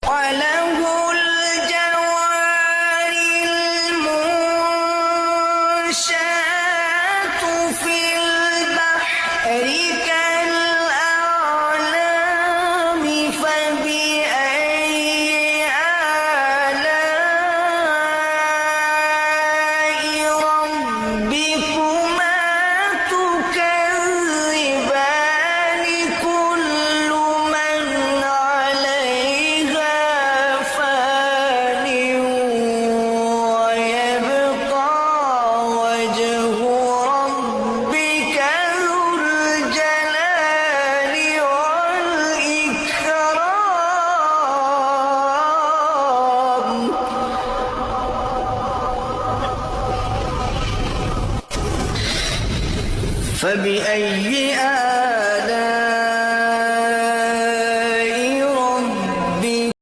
وله الجوار المنشآت في البحر كالأعلام فبأي آلاء ربكما تكذبان كل من عليها فان ويبقى وجه ربك ذو الجلال والإكرام. فبأي